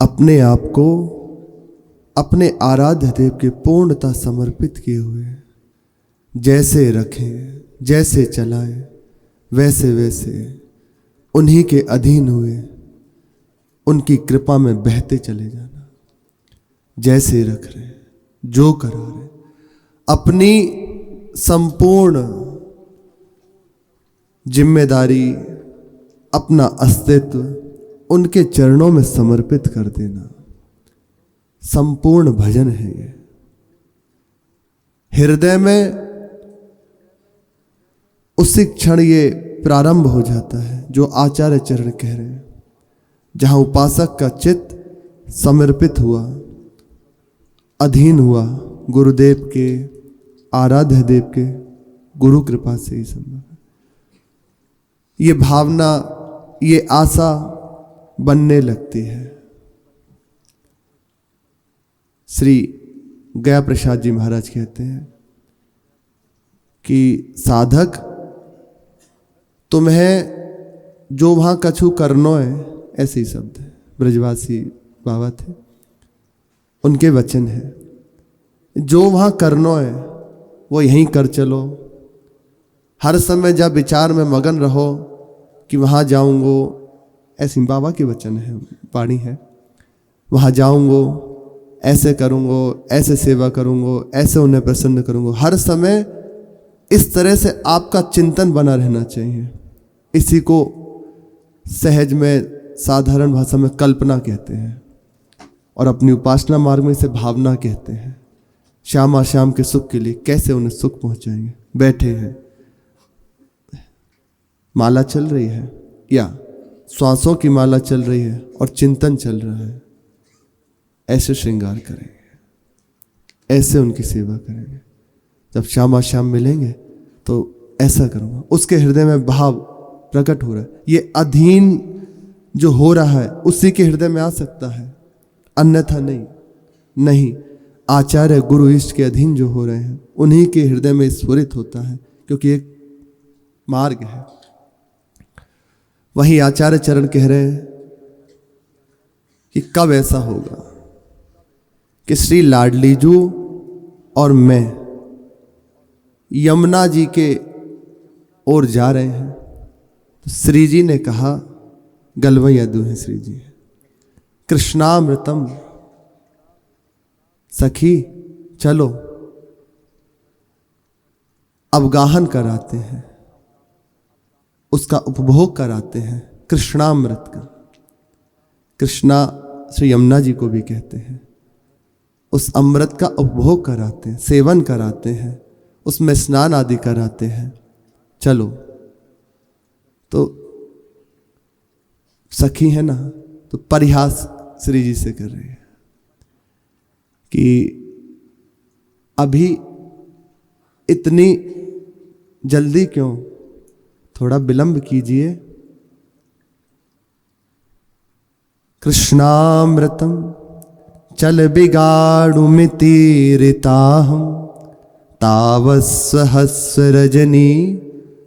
अपने आप को अपने आराध्य देव के पूर्णतः समर्पित किए हुए, जैसे रखें, जैसे चलाएं, वैसे वैसे उन्हीं के अधीन हुए उनकी कृपा में बहते चले जाना। जैसे रख रहे, जो करा रहे, अपनी संपूर्ण जिम्मेदारी, अपना अस्तित्व उनके चरणों में समर्पित कर देना संपूर्ण भजन है। ये हृदय में उसी क्षण ये प्रारंभ हो जाता है जो आचार्य चरण कह रहे हैं, जहां उपासक का चित्त समर्पित हुआ, अधीन हुआ गुरुदेव के, आराध्य देव के गुरु कृपा से ही संभव है। ये भावना, ये आशा बनने लगती है। श्री गया प्रसाद जी महाराज कहते हैं कि साधक तुम्हें जो वहां कछु करनो है, ऐसे ही शब्द है, ब्रजवासी बाबा थे, उनके वचन है, जो वहां करनो है वो यहीं कर चलो। हर समय जब विचार में मगन रहो कि वहां जाऊंगो, ऐसी बाबा के वचन है, वाणी है, वहां जाऊंगो, ऐसे करूंगो, ऐसे सेवा करूंगो, ऐसे उन्हें प्रसन्न करूंगो। हर समय इस तरह से आपका चिंतन बना रहना चाहिए। इसी को सहज में, साधारण भाषा में कल्पना कहते हैं, और अपनी उपासना मार्ग में इसे भावना कहते हैं। श्यामा श्याम के सुख के लिए कैसे उन्हें सुख पहुंचाएंगे। बैठे हैं, माला चल रही है या श्वासों की माला चल रही है और चिंतन चल रहा है, ऐसे श्रृंगार करेंगे, ऐसे उनकी सेवा करेंगे। जब श्यामा श्याम मिलेंगे तो ऐसा करूंगा। उसके हृदय में भाव प्रकट हो रहा है, ये अधीन जो हो रहा है उसी के हृदय में आ सकता है, अन्यथा नहीं। आचार्य गुरु इष्ट के अधीन जो हो रहे हैं उन्हीं के हृदय में स्फुरित होता है, क्योंकि एक मार्ग है। वही आचार्य चरण कह रहे हैं कि कब ऐसा होगा कि श्री लाडलीजू और मैं यमुना जी के ओर जा रहे हैं, तो श्री जी ने कहा, गलवैया दूहे श्री जी, कृष्णामृतम, सखी चलो अवगाहन कराते हैं, उसका उपभोग कराते हैं, कृष्णामृत का। कृष्णा श्री यमुना जी को भी कहते हैं। उस अमृत का उपभोग कराते हैं, सेवन कराते हैं, उसमें स्नान आदि कराते हैं। चलो, तो सखी है ना, तो परिहास श्री जी से कर रहे हैं कि अभी इतनी जल्दी क्यों, थोड़ा विलंब कीजिए। कृष्णामृतम चल बिगाड़ुमितीरिताहम तावस्सहस्र रजनी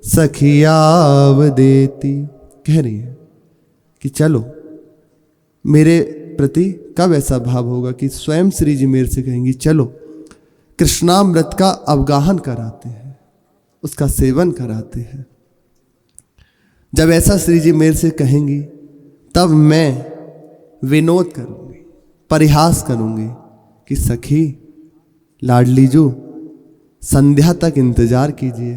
सखियाव देती। कह रही है कि चलो, मेरे प्रति कब ऐसा भाव होगा कि स्वयं श्री जी मेरे से कहेंगी चलो कृष्णामृत का अवगाहन कराते हैं, उसका सेवन कराते हैं। जब ऐसा श्री जी मेरे से कहेंगी तब मैं विनोद करूंगी, परिहास करूंगी कि सखी लाडलीजू संध्या तक इंतजार कीजिए,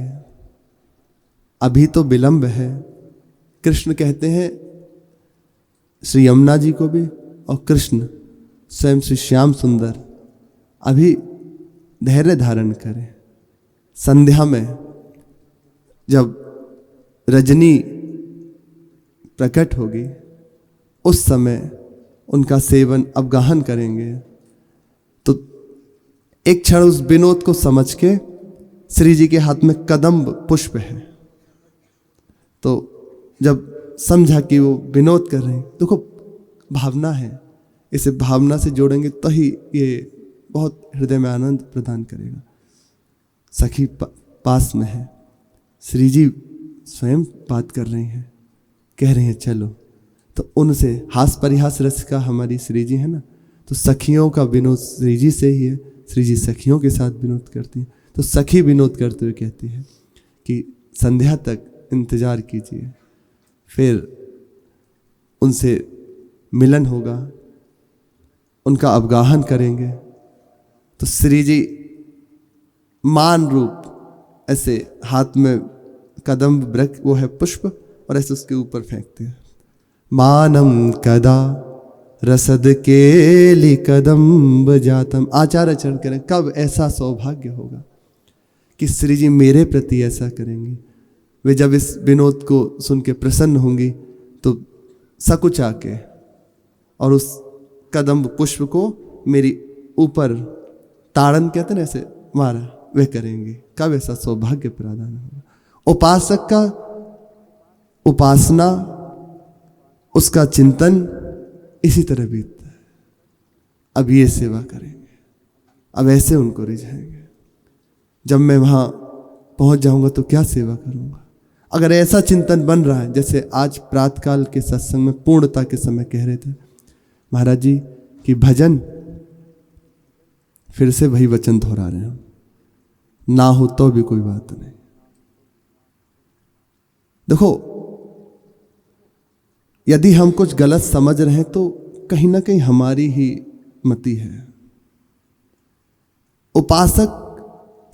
अभी तो विलंब है। कृष्ण कहते हैं श्री यमुना जी को भी, और कृष्ण स्वयं श्री श्याम सुंदर, अभी धैर्य धारण करें। संध्या में जब रजनी प्रकट होगी उस समय उनका सेवन अवगाहन करेंगे। तो एक क्षण उस विनोद को समझ के, श्री जी के हाथ में कदम्ब पुष्प है, तो जब समझा कि वो विनोद कर रहे हैं, देखो भावना है, इसे भावना से जोड़ेंगे तो ही ये बहुत हृदय में आनंद प्रदान करेगा। सखी पास में है, श्री जी स्वयं बात कर रही हैं, कह रही हैं चलो। तो उनसे हास परिहास रस का हमारी श्री जी है ना, तो सखियों का विनोद श्री जी से ही है। श्री जी सखियों के साथ विनोद करती हैं, तो सखी विनोद करते हुए कहती है कि संध्या तक इंतजार कीजिए, फिर उनसे मिलन होगा, उनका अवगाहन करेंगे। तो श्री जी मान रूप ऐसे हाथ में कदम वृक्ष वो है पुष्प, और ऐसे उसके ऊपर फेंकते हैं। मानम कदा रसद केली कदम्ब जातम। आचार आचरण करें। कब ऐसा सौभाग्य होगा कि श्री जी मेरे प्रति ऐसा करेंगी। वे जब इस विनोद को सुन के प्रसन्न होंगी तो सकुच आके और उस कदम्ब पुष्प को मेरी ऊपर ताड़न कहते हैं ऐसे मारा, वे करेंगे। कब ऐसा सौभाग्य प्रदान होगा। उपासक का उपासना, उसका चिंतन इसी तरह बीतता है। अब ये सेवा करेंगे, अब ऐसे उनको रिझाएंगे। जब मैं वहाँ पहुँच जाऊँगा तो क्या सेवा करूँगा। अगर ऐसा चिंतन बन रहा है, जैसे आज प्रातःकाल के सत्संग में पूर्णता के समय कह रहे थे महाराज जी कि भजन, फिर से वही वचन दोहरा रहे हैं, ना हो तो भी कोई बात नहीं। देखो, यदि हम कुछ गलत समझ रहे हैं तो कहीं ना कहीं हमारी ही मति है। उपासक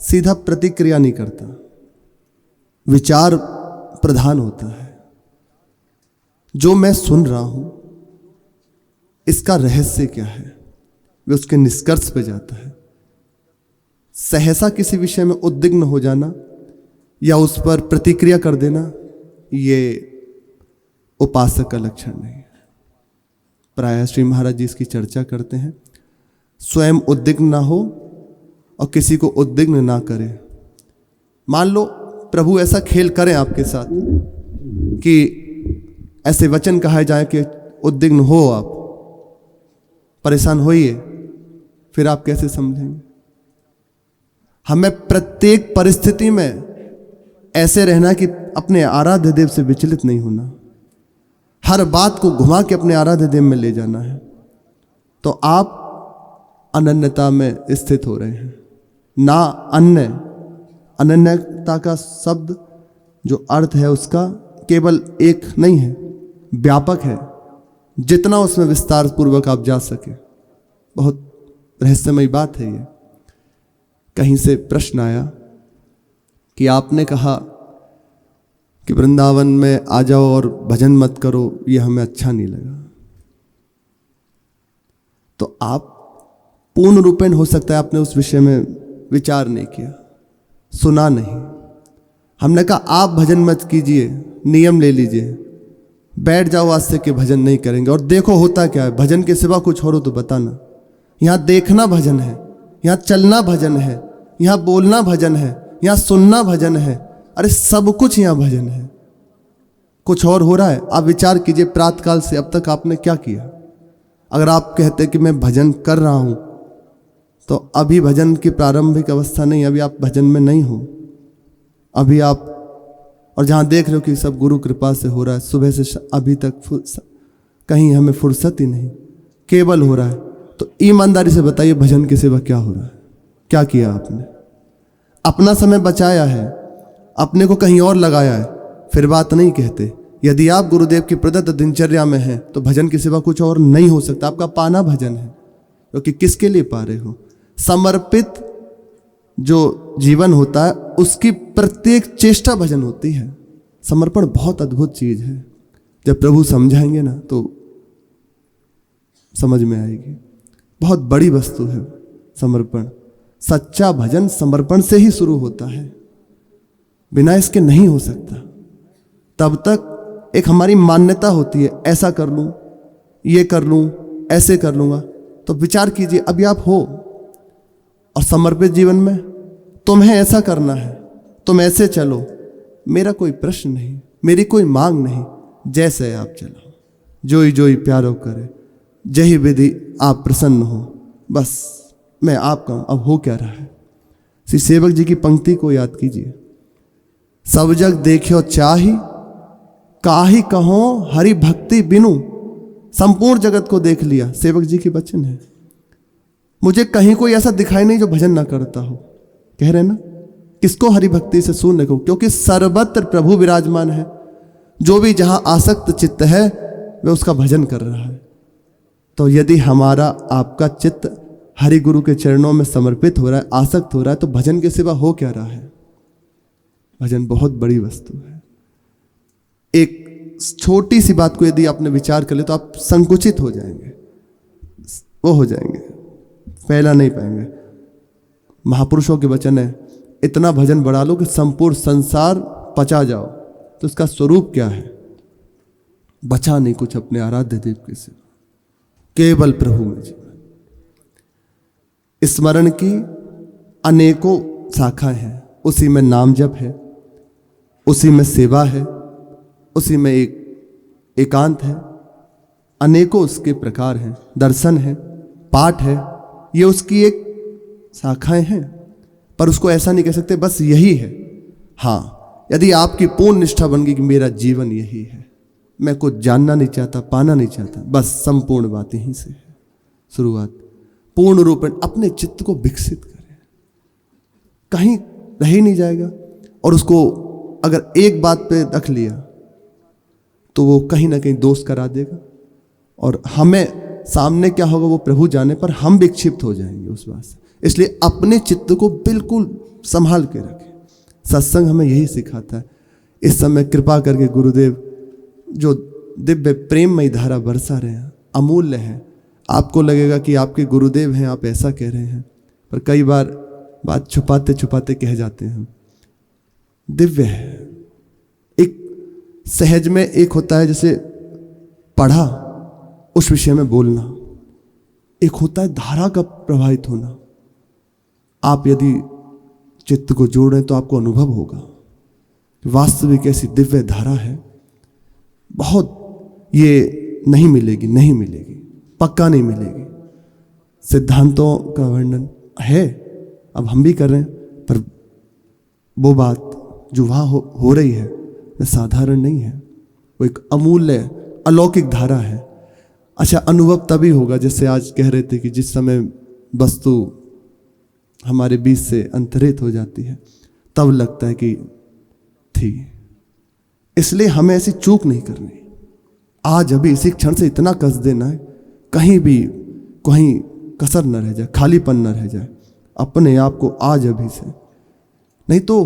सीधा प्रतिक्रिया नहीं करता, विचार प्रधान होता है। जो मैं सुन रहा हूं इसका रहस्य क्या है, वे उसके निष्कर्ष पे जाता है। सहसा किसी विषय में उद्विग्न हो जाना या उस पर प्रतिक्रिया कर देना, ये उपासक का लक्षण नहीं है। प्रायः श्री महाराज जी इसकी चर्चा करते हैं, स्वयं उद्विग्न ना हो और किसी को उद्विग्न ना करे। मान लो प्रभु ऐसा खेल करें आपके साथ कि ऐसे वचन कहा जाए कि उद्विग्न हो, आप परेशान होइए, फिर आप कैसे समझेंगे। हमें प्रत्येक परिस्थिति में ऐसे रहना कि अपने आराध्य देव से विचलित नहीं होना, हर बात को घुमा के अपने आराध्य देव में ले जाना है, तो आप अनन्यता में स्थित हो रहे हैं। ना अन्य, अनन्यता का शब्द जो अर्थ है उसका केवल एक नहीं है, व्यापक है। जितना उसमें विस्तार पूर्वक आप जा सके, बहुत रहस्यमयी बात है ये। कहीं से प्रश्न आया कि आपने कहा कि वृंदावन में आ जाओ और भजन मत करो, ये हमें अच्छा नहीं लगा। तो आप पूर्ण रूपेण हो सकता है आपने उस विषय में विचार नहीं किया, सुना नहीं। हमने कहा आप भजन मत कीजिए, नियम ले लीजिए, बैठ जाओ आज से कि भजन नहीं करेंगे, और देखो होता क्या है। भजन के सिवा कुछ और हो तो बताना। यहाँ देखना भजन है, यहाँ चलना भजन है, यहाँ बोलना भजन है, यहाँ सुनना भजन है। अरे सब कुछ यहाँ भजन है। कुछ और हो रहा है, आप विचार कीजिए प्रातःकाल से अब तक आपने क्या किया। अगर आप कहते कि मैं भजन कर रहा हूँ, तो अभी भजन की प्रारंभिक अवस्था नहीं, अभी आप भजन में नहीं हो। अभी आप, और जहाँ देख रहे हो कि सब गुरु कृपा से हो रहा है, सुबह से अभी तक कहीं हमें फुर्सत ही नहीं, केवल हो रहा है। तो ईमानदारी से बताइए भजन के सिवा क्या हो रहा है, क्या किया आपने। अपना समय बचाया है, अपने को कहीं और लगाया है, फिर बात नहीं कहते। यदि आप गुरुदेव की प्रदत्त दिनचर्या में हैं तो भजन के सिवा कुछ और नहीं हो सकता। आपका पाना भजन है, क्योंकि किसके लिए पा रहे हो। समर्पित जो जीवन होता है उसकी प्रत्येक चेष्टा भजन होती है। समर्पण बहुत अद्भुत चीज है। जब प्रभु समझाएंगे ना तो समझ में आएगी। बहुत बड़ी वस्तु है समर्पण। सच्चा भजन समर्पण से ही शुरू होता है, बिना इसके नहीं हो सकता। तब तक एक हमारी मान्यता होती है, ऐसा कर लूं, ये कर लूं, ऐसे कर लूंगा। तो विचार कीजिए अभी आप हो, और समर्पित जीवन में तुम्हें ऐसा करना है, तुम ऐसे चलो, मेरा कोई प्रश्न नहीं, मेरी कोई मांग नहीं, जैसे आप चलो, जोई जोई प्यारो करे, जही विधि आप प्रसन्न हो, बस मैं आपका हूं। अब हो क्या रहा है। श्री सेवक जी की पंक्ति को याद कीजिए, सब जग देखियो चाही, काहि कहो हरि भक्ति बिनु, संपूर्ण जगत को देख लिया, सेवक जी के वचन है। मुझे कहीं कोई ऐसा दिखाई नहीं जो भजन ना करता हो। कह रहे ना, किसको हरि भक्ति से शून्य को, क्योंकि सर्वत्र प्रभु विराजमान है। जो भी जहां आसक्त चित्त है वह उसका भजन कर रहा है। तो यदि हमारा आपका चित्त हरि गुरु के चरणों में समर्पित हो रहा है, आसक्त हो रहा है, तो भजन के सिवा हो क्या रहा है? भजन बहुत बड़ी वस्तु है। एक छोटी सी बात को यदि आपने विचार कर ले तो आप संकुचित हो जाएंगे, वो हो जाएंगे, फैला नहीं पाएंगे। महापुरुषों के वचन है, इतना भजन बढ़ा लो कि संपूर्ण संसार पचा जाओ। तो इसका स्वरूप क्या है? बचा नहीं कुछ अपने आराध्य देव के सिवा, केवल प्रभु में जीवन। स्मरण की अनेकों शाखाएं हैं, उसी में नाम जप है, उसी में सेवा है, उसी में एक एकांत है, अनेकों उसके प्रकार हैं, दर्शन है, पाठ है, ये उसकी एक शाखाएं हैं। पर उसको ऐसा नहीं कह सकते बस यही है। हाँ, यदि आपकी पूर्ण निष्ठा बन गई कि मेरा जीवन यही है, मैं कुछ जानना नहीं चाहता, पाना नहीं चाहता, बस संपूर्ण बात यहीं से है शुरुआत। पूर्ण रूप में अपने चित्त को विकसित करें, कहीं रह ही नहीं जाएगा। और उसको अगर एक बात पे रख लिया तो वो कहीं ना कहीं दोष करा देगा, और हमें सामने क्या होगा वो प्रभु जाने, पर हम विक्षिप्त हो जाएंगे उस बात से। इसलिए अपने चित्त को बिल्कुल संभाल के रखें। सत्संग हमें यही सिखाता है। इस समय कृपा करके गुरुदेव जो दिव्य प्रेममयी धारा बरसा रहे हैं, अमूल्य है। आपको लगेगा कि आपके गुरुदेव हैं, आप ऐसा कह रहे हैं, पर कई बार बात छुपाते छुपाते कह जाते हैं। दिव्य है। एक सहज में एक होता है जैसे पढ़ा उस विषय में बोलना, एक होता है धारा का प्रभावित होना। आप यदि चित्त को जोड़ें तो आपको अनुभव होगा वास्तविक ऐसी दिव्य धारा है। बहुत ये नहीं मिलेगी, नहीं मिलेगी, पक्का नहीं मिलेगी। सिद्धांतों का वर्णन है, अब हम भी कर रहे हैं, पर वो बात जो वहाँ हो रही है वह साधारण नहीं है। वो एक अमूल्य अलौकिक धारा है। अच्छा, अनुभव तभी होगा जैसे आज कह रहे थे कि जिस समय वस्तु हमारे बीच से अंतरित हो जाती है तब लगता है कि थी। इसलिए हमें ऐसी चूक नहीं करनी। आज अभी इसी क्षण से इतना कस देना है, कहीं भी कहीं कसर न रह जाए, खालीपन न रह जाए अपने आप को आज अभी से। नहीं तो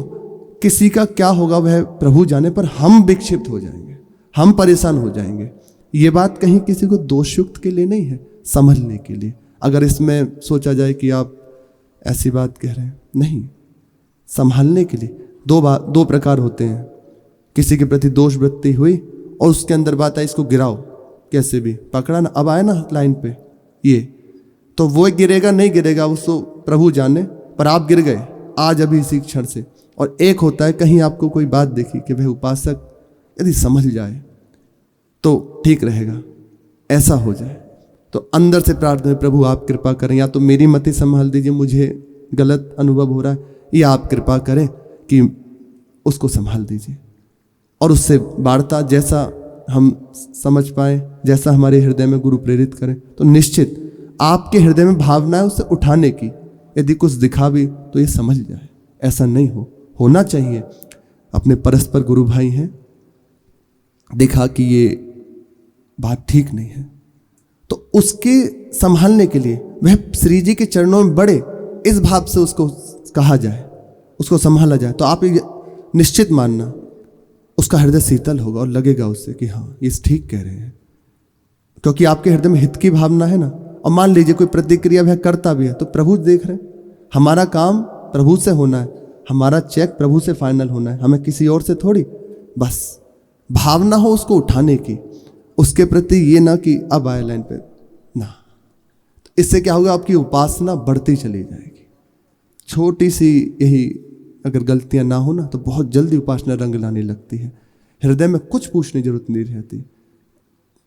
किसी का क्या होगा वह प्रभु जाने, पर हम विक्षिप्त हो जाएंगे, हम परेशान हो जाएंगे। ये बात कहीं किसी को दोषयुक्त के लिए नहीं है, समझने के लिए। अगर इसमें सोचा जाए कि आप ऐसी बात कह रहे हैं, नहीं, संभालने के लिए। दो प्रकार होते हैं। किसी के प्रति दोष वृत्ति हुई और उसके अंदर बात आई इसको गिराओ, कैसे भी पकड़ा ना, अब आए ना लाइन पे ये, तो वो गिरेगा नहीं गिरेगा उसको प्रभु जाने, पर आप गिर गए आज अभी इसी क्षण से। और एक होता है कहीं आपको कोई बात देखी कि वह उपासक यदि समझ जाए तो ठीक रहेगा, ऐसा हो जाए तो अंदर से प्रार्थना है, प्रभु आप कृपा करें, या तो मेरी मति संभाल दीजिए, मुझे गलत अनुभव हो रहा है, या आप कृपा करें कि उसको संभाल दीजिए। और उससे वार्ता जैसा हम समझ पाए, जैसा हमारे हृदय में गुरु प्रेरित करें, तो निश्चित आपके हृदय में भावना है उससे उठाने की। यदि कुछ दिखा भी तो ये समझ जाए, ऐसा नहीं होना चाहिए। अपने परस्पर गुरु भाई हैं, देखा कि ये बात ठीक नहीं है तो उसके संभालने के लिए वह श्री जी के चरणों में बढ़े, इस भाव से उसको कहा जाए, उसको संभाला जाए, तो आप निश्चित मानना उसका हृदय शीतल होगा और लगेगा उससे कि हाँ ये ठीक कह रहे हैं, क्योंकि आपके हृदय में हित की भावना है ना। और मान लीजिए कोई प्रतिक्रिया वह करता भी है तो प्रभु देख रहे हैं, हमारा काम प्रभु से होना है, हमारा चेक प्रभु से फाइनल होना है, हमें किसी और से थोड़ी। बस भावना हो उसको उठाने की, उसके प्रति ये ना कि अब आए लाइन पे ना। इससे क्या होगा, आपकी उपासना बढ़ती चली जाएगी। छोटी सी यही अगर गलतियां ना हो ना तो बहुत जल्दी उपासना रंग लाने लगती है। हृदय में कुछ पूछने की जरूरत नहीं रहती,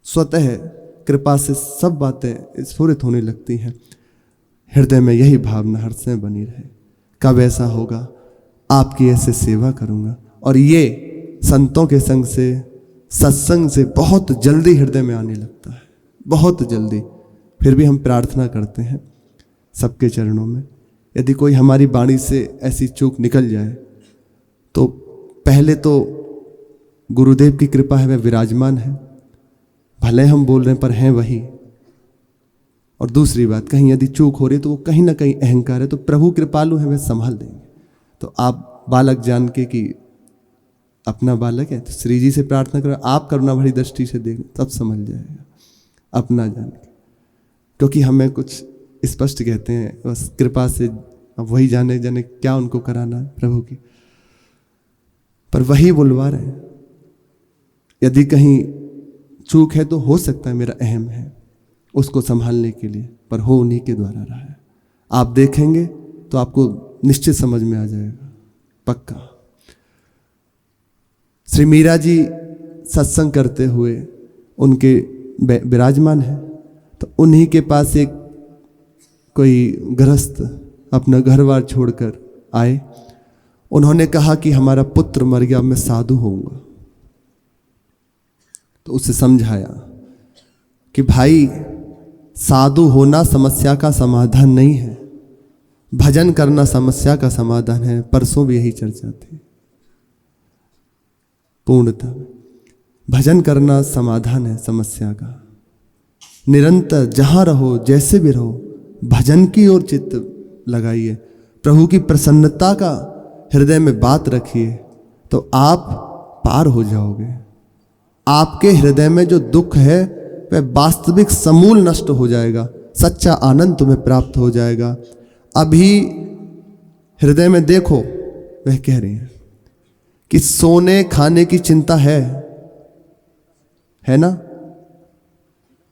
स्वतः कृपा से सब बातें स्फुरित होने लगती हैं। हृदय में यही भावना हर समय बनी रहे, कब ऐसा होगा आपकी ऐसे सेवा करूंगा। और ये संतों के संग से, सत्संग से बहुत जल्दी हृदय में आने लगता है। बहुत जल्दी। फिर भी हम प्रार्थना करते हैं सबके चरणों में, यदि कोई हमारी वाणी से ऐसी चूक निकल जाए तो पहले तो गुरुदेव की कृपा है, वह विराजमान है, भले हम बोल रहे हैं पर हैं वही। और दूसरी बात, कहीं यदि चूक हो रही है तो वो कहीं ना कहीं अहंकार है, तो प्रभु कृपालु है, वह संभाल देंगे। तो आप बालक जान के कि अपना बालक है, तो श्री जी से प्रार्थना करो, आप करुणा भरी दृष्टि से देख, तब समझ जाएगा अपना जान के। क्योंकि हमें कुछ स्पष्ट कहते हैं, बस कृपा से अब वही जाने जाने क्या उनको कराना है प्रभु की, पर वही बुलवा रहे हैं। यदि कहीं चूक है तो हो सकता है मेरा अहम है उसको संभालने के लिए, पर हो उन्हीं के द्वारा रहा है। आप देखेंगे तो आपको निश्चित समझ में आ जाएगा, पक्का। श्री मीरा जी सत्संग करते हुए उनके विराजमान है, तो उन्हीं के पास एक कोई गृहस्थ अपना घर बार छोड़कर आए। उन्होंने कहा कि हमारा पुत्र मर गया, मैं साधु होऊंगा। तो उसे समझाया कि भाई साधु होना समस्या का समाधान नहीं है, भजन करना समस्या का समाधान है। परसों भी यही चर्चा थी। पूर्णतः भजन करना समाधान है समस्या का। निरंतर जहां रहो, जैसे भी रहो, भजन की ओर चित्त लगाइए, प्रभु की प्रसन्नता का हृदय में बात रखिए, तो आप पार हो जाओगे। आपके हृदय में जो दुख है वह वास्तविक समूल नष्ट हो जाएगा, सच्चा आनंद तुम्हें प्राप्त हो जाएगा। अभी हृदय में देखो, वह कह रही है कि सोने खाने की चिंता है ना?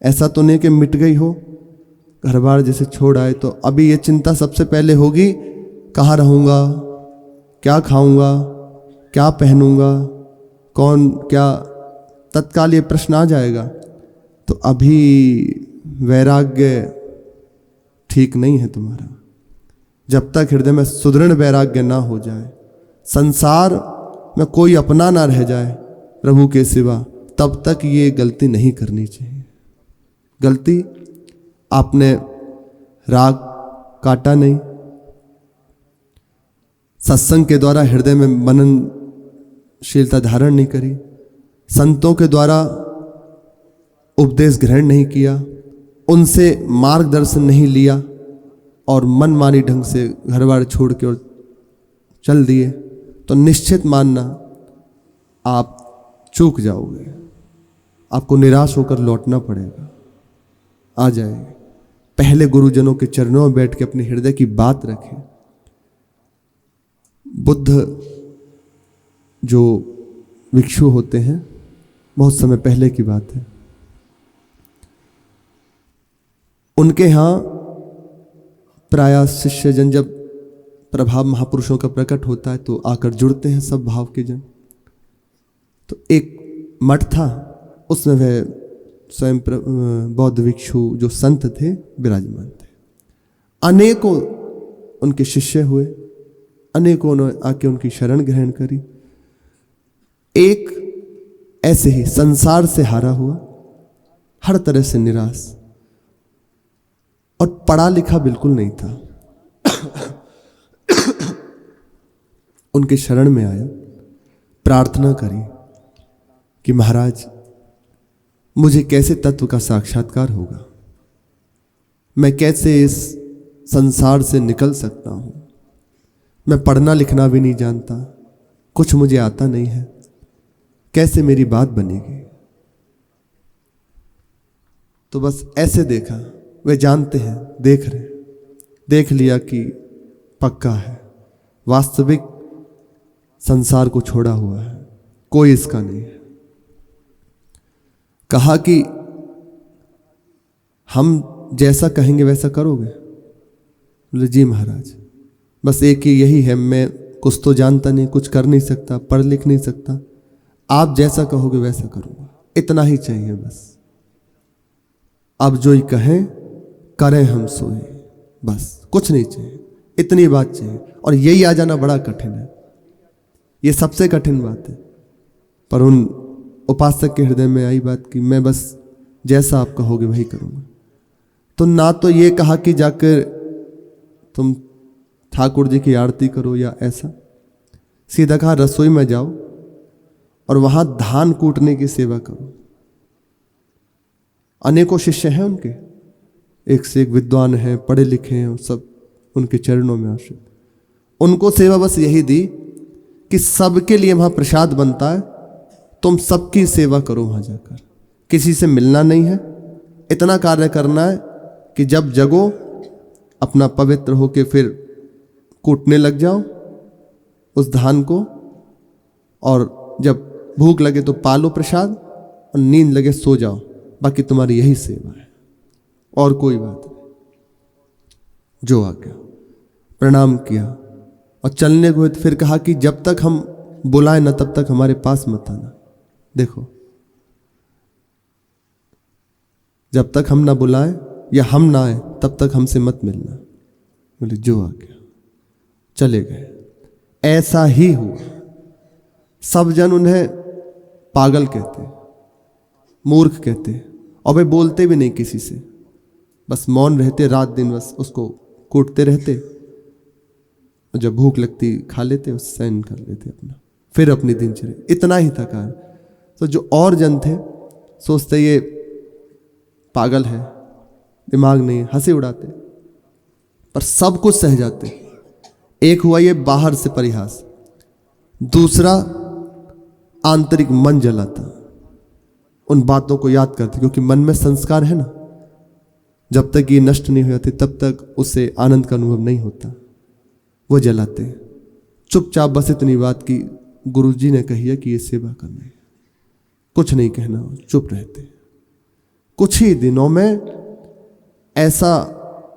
ऐसा तो नहीं कि मिट गई हो, घर बार जैसे छोड़ आए, तो अभी ये चिंता सबसे पहले होगी, कहाँ रहूँगा, क्या खाऊंगा, क्या पहनूंगा, कौन क्या, तत्काल ये प्रश्न आ जाएगा। तो अभी वैराग्य ठीक नहीं है तुम्हारा। जब तक हृदय में सुदृढ़ वैराग्य ना हो जाए, संसार में कोई अपना ना रह जाए प्रभु के सिवा, तब तक ये गलती नहीं करनी चाहिए। गलती, आपने राग काटा नहीं, सत्संग के द्वारा हृदय में मननशीलता धारण नहीं करी, संतों के द्वारा उपदेश ग्रहण नहीं किया, उनसे मार्गदर्शन नहीं लिया, और मनमानी ढंग से घर बार छोड़ के और चल दिए, तो निश्चित मानना आप चूक जाओगे। आपको निराश होकर लौटना पड़ेगा, आ जाएगा। पहले गुरुजनों के चरणों में बैठ के अपने हृदय की बात रखें। बुद्ध जो भिक्षु होते हैं, बहुत समय पहले की बात है, उनके यहाँ प्रायः शिष्य जन जब प्रभाव महापुरुषों का प्रकट होता है तो आकर जुड़ते हैं सब भाव के जन। तो एक मठ था, उसमें वह स्वयं बौद्ध भिक्षु जो संत थे विराजमान थे। अनेकों उनके शिष्य हुए, अनेकों ने आके उनकी शरण ग्रहण करी। एक ऐसे ही संसार से हारा हुआ, हर तरह से निराश, और पढ़ा लिखा बिल्कुल नहीं था, उनके शरण में आया, प्रार्थना करी कि महाराज मुझे कैसे तत्व का साक्षात्कार होगा, मैं कैसे इस संसार से निकल सकता हूं, मैं पढ़ना लिखना भी नहीं जानता, कुछ मुझे आता नहीं है, कैसे मेरी बात बनेगी। तो बस ऐसे देखा, वे जानते हैं, देख रहे, देख लिया कि पक्का है, वास्तविक संसार को छोड़ा हुआ है, कोई इसका नहीं है। कहा कि हम जैसा कहेंगे वैसा करोगे? बोले जी महाराज, बस एक ही यही है, मैं कुछ तो जानता नहीं, कुछ कर नहीं सकता, पढ़ लिख नहीं सकता, आप जैसा कहोगे वैसा करूंगा, इतना ही चाहिए बस। अब जो ही कहें करें हम सोए, बस कुछ नहीं चाहिए, इतनी बात चाहिए। और यही आ जाना बड़ा कठिन है, ये सबसे कठिन बात है। पर उन उपासक के हृदय में आई बात कि मैं बस जैसा आप कहोगे वही करूँगा। तो ना तो ये कहा कि जाकर तुम ठाकुर जी की आरती करो या ऐसा, सीधा कहा रसोई में जाओ और वहाँ धान कूटने की सेवा करो। अनेकों शिष्य हैं उनके, एक से एक विद्वान हैं, पढ़े लिखे हैं, सब उनके चरणों में आश्रित। उनको सेवा बस यही दी कि सबके लिए वहाँ प्रसाद बनता है, तुम सबकी सेवा करो वहाँ जाकर, किसी से मिलना नहीं है, इतना कार्य करना है कि जब जगो अपना पवित्र होके फिर कूटने लग जाओ उस धान को, और जब भूख लगे तो पालो प्रसाद और नींद लगे सो जाओ, बाकी तुम्हारी यही सेवा है और कोई बात नहीं। जो आ गया, प्रणाम किया और चलने को फिर कहा कि जब तक हम बुलाए ना तब तक हमारे पास मत आना। देखो, जब तक हम ना बुलाएं या हम ना आए तब तक हमसे मत मिलना। बोले जो आ गया, चले गए। ऐसा ही हुआ। सब जन उन्हें पागल कहते, मूर्ख कहते, और वे बोलते भी नहीं किसी से, बस मौन रहते, रात दिन बस उसको कूटते रहते, और जब भूख लगती खा लेते, उस सहन कर लेते अपना, फिर अपनी दिनचर्या। इतना ही था कार्य। तो जो और जन थे सोचते ये पागल है, दिमाग नहीं है, हंसी उड़ाते, पर सब कुछ सह जाते। एक हुआ ये बाहर से परिहास, दूसरा आंतरिक मन जलाता, उन बातों को याद करते, क्योंकि मन में संस्कार है ना, जब तक ये नष्ट नहीं हो जाते तब तक उसे आनंद का अनुभव नहीं होता, वो जलाते। चुपचाप बस इतनी बात की गुरुजी ने कही है कि ये सेवा करनी है, कुछ नहीं कहना, चुप रहते। कुछ ही दिनों में ऐसा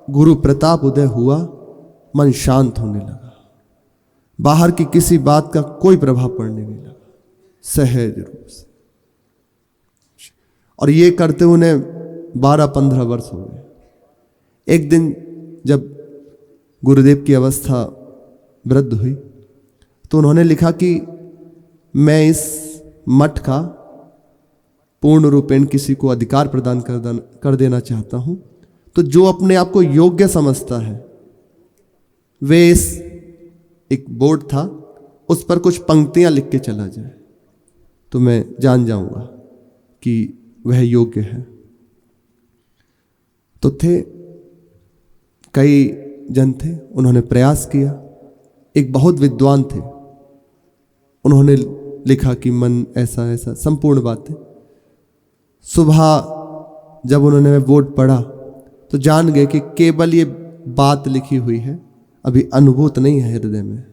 गुरु प्रताप उदय हुआ, मन शांत होने लगा, बाहर की किसी बात का कोई प्रभाव पड़ने नहीं लगा, सहज रूप से। और ये करते उन्हें 12-15 वर्ष हो गए। एक दिन जब गुरुदेव की अवस्था वृद्ध हुई तो उन्होंने लिखा कि मैं इस मठ का पूर्ण रूपेण किसी को अधिकार प्रदान कर देना चाहता हूं, तो जो अपने आप को योग्य समझता है वे इस एक बोर्ड था उस पर कुछ पंक्तियां लिख के चला जाए, तो मैं जान जाऊंगा कि वह योग्य है। तो थे कई जन थे, उन्होंने प्रयास किया। एक बहुत विद्वान थे, उन्होंने लिखा कि मन ऐसा ऐसा संपूर्ण बातें। सुबह जब उन्होंने बोर्ड पढ़ा तो जान गए कि केवल ये बात लिखी हुई है, अभी अनुभूत नहीं है हृदय में।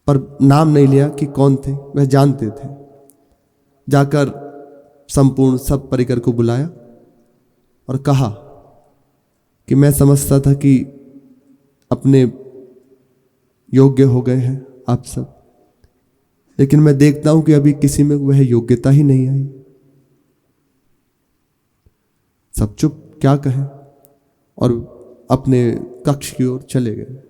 पर नाम नहीं लिया कि कौन थे, वह जानते थे। जाकर संपूर्ण सब परिकर को बुलाया और कहा कि मैं समझता था कि अपने योग्य हो गए हैं आप सब, लेकिन मैं देखता हूं कि अभी किसी में वह योग्यता ही नहीं आई। सब चुप, क्या कहें, और अपने कक्ष की ओर चले गए।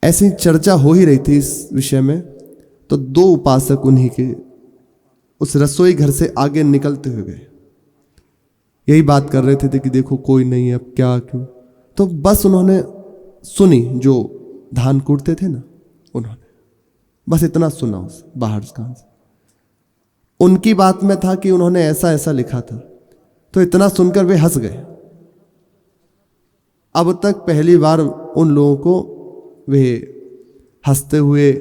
ऐसी चर्चा हो ही रही थी इस विषय में, तो 2 उपासक उन्हीं के उस रसोई घर से आगे निकलते हुए गए। यही बात कर रहे थे कि देखो कोई नहीं है, अब क्या क्यों। तो बस उन्होंने सुनी, जो धान कूटते थे ना, उन्होंने बस इतना सुना उस बाहर कहां से। उनकी बात में था कि उन्होंने ऐसा ऐसा लिखा था, तो इतना सुनकर वे हंस गए। अब तक पहली बार उन लोगों को वे हंसते हुए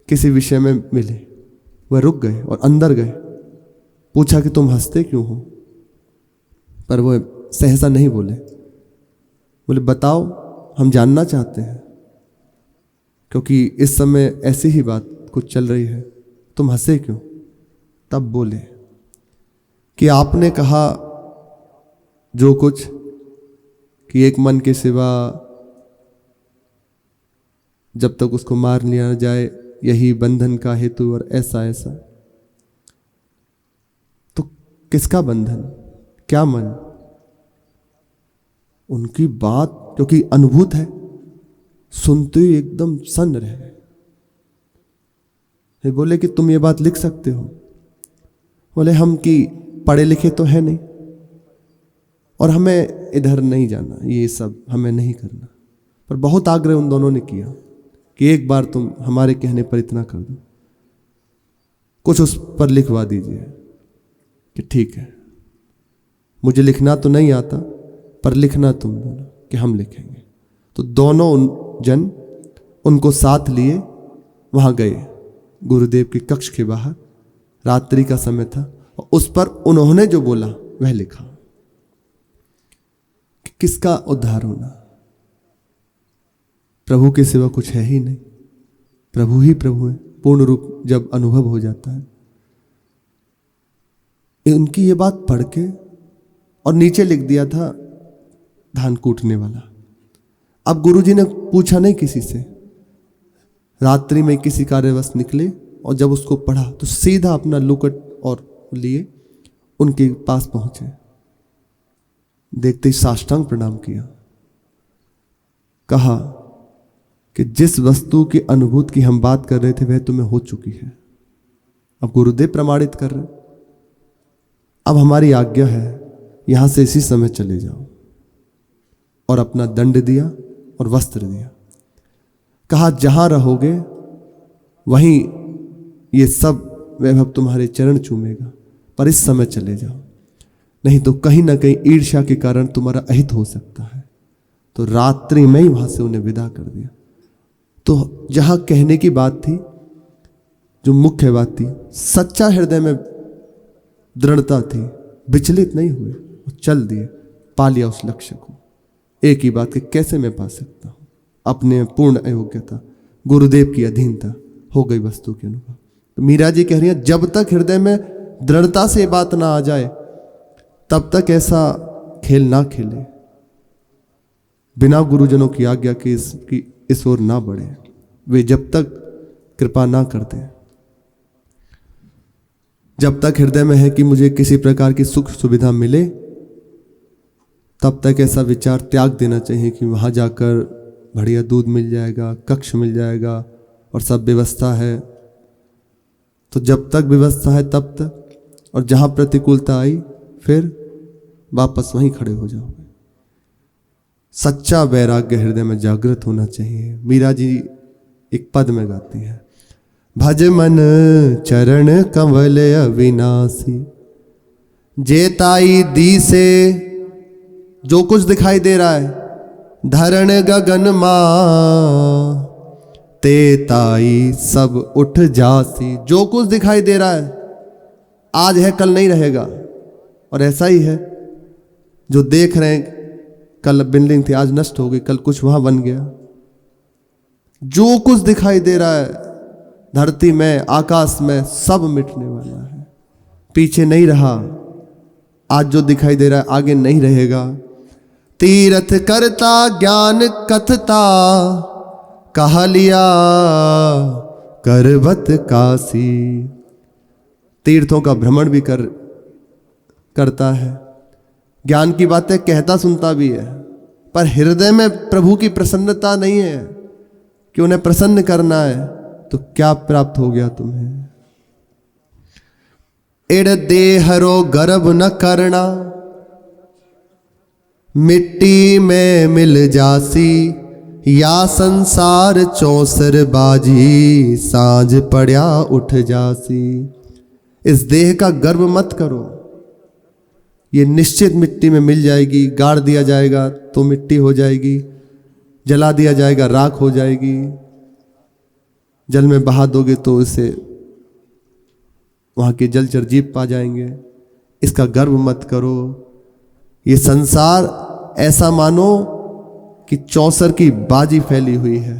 किसी विषय में मिले। वह रुक गए और अंदर गए, पूछा कि तुम हंसते क्यों हो, पर वो सहसा नहीं बोले। बोले बताओ, हम जानना चाहते हैं, क्योंकि इस समय ऐसी ही बात कुछ चल रही है, तुम हंसे क्यों। तब बोले कि आपने कहा जो कुछ कि एक मन के सिवा जब तक उसको मार लिया जाए यही बंधन का हेतु, और ऐसा ऐसा। तो किसका बंधन, क्या मन। उनकी बात क्योंकि अनुभूत है, सुनते ही एकदम सन्न रह गए। बोले कि तुम ये बात लिख सकते हो। बोले हम कि पढ़े लिखे तो है नहीं और हमें इधर नहीं जाना, ये सब हमें नहीं करना। पर बहुत आग्रह उन दोनों ने किया कि एक बार तुम हमारे कहने पर इतना कर दो, कुछ उस पर लिखवा दीजिए कि ठीक है, मुझे लिखना तो नहीं आता पर लिखना तुम दोनों कि हम लिखेंगे। तो दोनों जन उनको साथ लिए वहाँ गए गुरुदेव के कक्ष के बाहर। रात्रि का समय था और उस पर उन्होंने जो बोला वह लिखा कि किसका उद्धार होना, प्रभु के सिवा कुछ है ही नहीं, प्रभु ही प्रभु है। पूर्ण रूप जब अनुभव हो जाता है, उनकी ये बात पढ़ के और नीचे लिख दिया था धान कूटने वाला। अब गुरुजी ने पूछा नहीं किसी से, रात्रि में किसी कार्यवश निकले और जब उसको पढ़ा तो सीधा अपना लुकट और लिए उनके पास पहुंचे। देखते ही साष्टांग प्रणाम किया, कहा कि जिस वस्तु की अनुभूति की हम बात कर रहे थे वह तुम्हें हो चुकी है। अब गुरुदेव प्रमाणित कर रहे, अब हमारी आज्ञा है यहां से इसी समय चले जाओ। और अपना दंड दिया और वस्त्र दिया, कहा जहां रहोगे वहीं ये सब वैभव तुम्हारे चरण चूमेगा, पर इस समय चले जाओ, नहीं तो कहीं ना कहीं ईर्ष्या के कारण तुम्हारा अहित हो सकता है। तो रात्रि में ही वहां से उन्हें विदा कर दिया। तो जहां कहने की बात थी, जो मुख्य बात थी, सच्चा हृदय में दृढ़ता थी, विचलित नहीं हुए, चल दिए, पा लिया उस लक्ष्य को। एक ही बात कि कैसे मैं पा सकता हूं, अपने पूर्ण अयोग्यता, गुरुदेव की अधीनता, हो गई वस्तु के अनुभव। तो मीरा जी कह रही है जब तक हृदय में दृढ़ता से बात ना आ जाए तब तक ऐसा खेल ना खेले, बिना गुरुजनों की आज्ञा के इस ओर ना बढ़े, वे जब तक कृपा ना करते, जब तक हृदय में है कि मुझे किसी प्रकार की सुख सुविधा मिले, तब तक ऐसा विचार त्याग देना चाहिए कि वहां जाकर बढ़िया दूध मिल जाएगा, कक्ष मिल जाएगा और सब व्यवस्था है। तो जब तक व्यवस्था है तब तक, और जहां प्रतिकूलता आई फिर वापस वहीं खड़े हो जाओगे। सच्चा वैराग्य हृदय में जागृत होना चाहिए। मीरा जी एक पद में गाती है, भज मन चरण कमल अविनाशी, जेताई दी से, जो कुछ दिखाई दे रहा है, धरण गगन मां तेताई सब उठ जासी। जो कुछ दिखाई दे रहा है आज है कल नहीं रहेगा, और ऐसा ही है जो देख रहे हैं, कल बिल्डिंग थी आज नष्ट हो गई, कल कुछ वहां बन गया। जो कुछ दिखाई दे रहा है धरती में, आकाश में, सब मिटने वाला है, पीछे नहीं रहा। आज जो दिखाई दे रहा है आगे नहीं रहेगा। तीर्थ करता ज्ञान कथता, कहा लिया करवत काशी। तीर्थों का भ्रमण भी करता है, ज्ञान की बातें कहता सुनता भी है, पर हृदय में प्रभु की प्रसन्नता नहीं है कि उन्हें प्रसन्न करना है। तो क्या प्राप्त हो गया तुम्हें? एड़ देहरो गर्भ न करना, मिट्टी में मिल जासी, या संसार चौसर बाजी, सांझ पड़या उठ जासी। इस देह का गर्व मत करो, ये निश्चित मिट्टी में मिल जाएगी, गाड़ दिया जाएगा तो मिट्टी हो जाएगी, जला दिया जाएगा राख हो जाएगी, जल में बहा दोगे तो इसे वहां के जलचर जीव पा जाएंगे। इसका गर्व मत करो। ये संसार ऐसा मानो कि चौसर की बाजी फैली हुई है,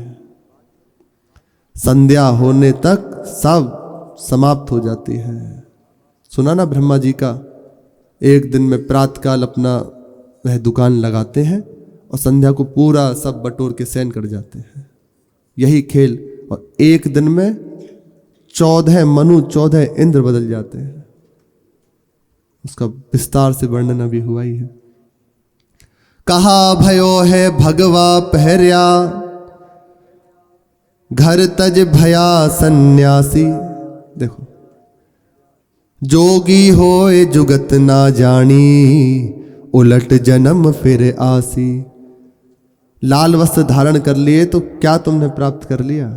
संध्या होने तक सब समाप्त हो जाती है। सुना ना ब्रह्मा जी का, एक दिन में प्रातःकाल अपना वह दुकान लगाते हैं और संध्या को पूरा सब बटोर के सैन कर जाते हैं। यही खेल, और एक दिन में 14 मनु 14 इंद्र बदल जाते हैं। उसका विस्तार से वर्णन अभी हुआ ही है। कहा भयो है भगवा पहरिया, घर तज भया सन्यासी। देखो जोगी होए जुगत ना जानी, उलट जन्म फिर आसी। लाल वस्त्र धारण कर लिए तो क्या तुमने प्राप्त कर लिया?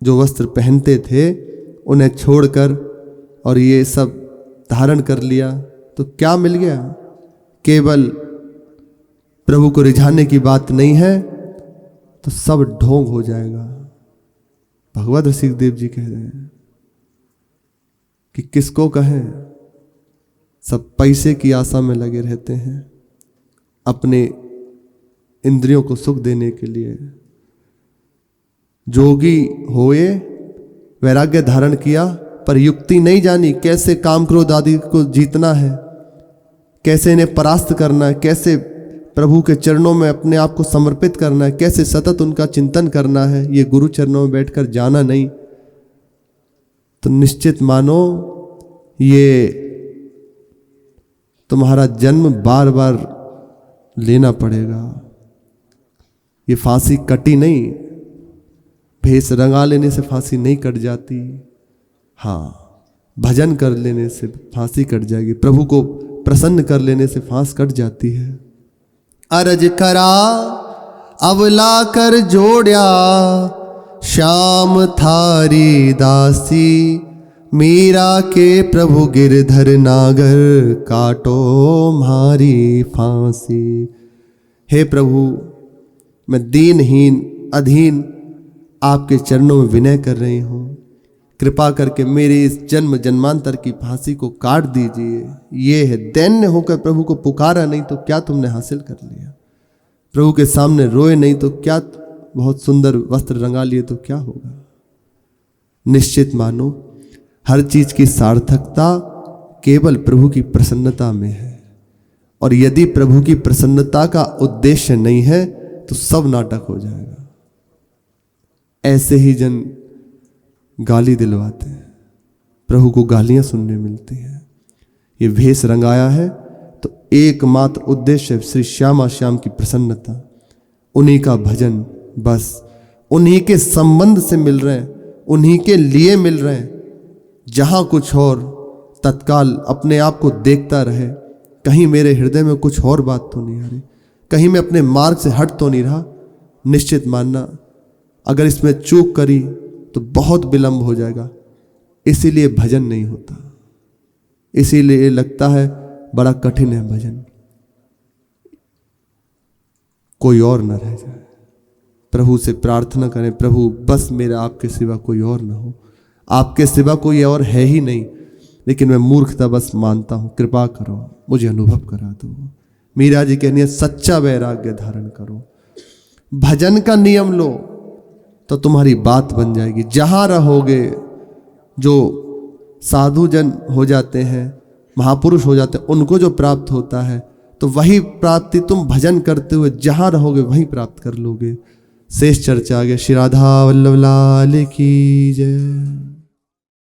जो वस्त्र पहनते थे उन्हें छोड़कर और ये सब धारण कर लिया तो क्या मिल गया? केवल प्रभु को रिझाने की बात नहीं है तो सब ढोंग हो जाएगा। भगवत रसिकदेव जी कह रहे हैं कि किसको कहें, सब पैसे की आशा में लगे रहते हैं अपने इंद्रियों को सुख देने के लिए। जोगी होए, वैराग्य धारण किया, पर युक्ति नहीं जानी कैसे काम क्रोध आदि को जीतना है, कैसे इन्हें परास्त करना है, कैसे प्रभु के चरणों में अपने आप को समर्पित करना है, कैसे सतत उनका चिंतन करना है। ये गुरु चरणों में बैठकर जाना नहीं तो निश्चित मानो ये तुम्हारा जन्म बार बार लेना पड़ेगा। ये फांसी कटी नहीं, भेष रंगा लेने से फांसी नहीं कट जाती। हाँ, भजन कर लेने से फांसी कट जाएगी, प्रभु को प्रसन्न कर लेने से फांस कट जाती है। अरज करा अवला कर जोड़या, श्याम थारी दासी, मीरा के प्रभु गिरधर नागर, काटो मारी फांसी। हे प्रभु, मैं दीनहीन अधीन आपके चरणों में विनय कर रही हूँ, कृपा करके मेरे इस जन्म जन्मांतर की फांसी को काट दीजिए। ये है दैन्य होकर प्रभु को पुकारा नहीं तो क्या तुमने हासिल कर लिया? प्रभु के सामने रोए नहीं तो क्या, बहुत सुंदर वस्त्र रंगा लिए तो क्या होगा? निश्चित मानो हर चीज की सार्थकता केवल प्रभु की प्रसन्नता में है, और यदि प्रभु की प्रसन्नता का उद्देश्य नहीं है तो सब नाटक हो जाएगा। ऐसे ही जन गाली दिलवाते हैं, प्रभु को गालियां सुनने मिलती हैं। ये भेष रंगाया है तो एकमात्र उद्देश्य है श्री श्यामा श्याम की प्रसन्नता, उन्हीं का भजन, बस उन्हीं के संबंध से मिल रहे हैं, उन्हीं के लिए मिल रहे हैं। जहां कुछ और तत्काल अपने आप को देखता रहे, कहीं मेरे हृदय में कुछ और बात तो नहीं आ रही, कहीं मैं अपने मार्ग से हट तो नहीं रहा, निश्चित मानना अगर इसमें चूक करी तो बहुत विलंब हो जाएगा। इसीलिए भजन नहीं होता, इसीलिए लगता है बड़ा कठिन है भजन, कोई और न रह जाए। प्रभु से प्रार्थना करें, प्रभु बस मेरा आपके सिवा कोई और ना हो, आपके सिवा कोई और है ही नहीं, लेकिन मैं मूर्खता बस मानता हूं, कृपा करो, मुझे अनुभव करा दो। मीरा जी कहनी है सच्चा वैराग्य धारण करो, भजन का नियम लो तो तुम्हारी बात बन जाएगी। जहां रहोगे, जो साधु जन हो जाते हैं, महापुरुष हो जाते हैं, उनको जो प्राप्त होता है तो वही प्राप्ति तुम भजन करते हुए जहां रहोगे वहीं प्राप्त कर लोगे। शेष चर्चा आगे। श्री राधा वल्लभ लाल की जय।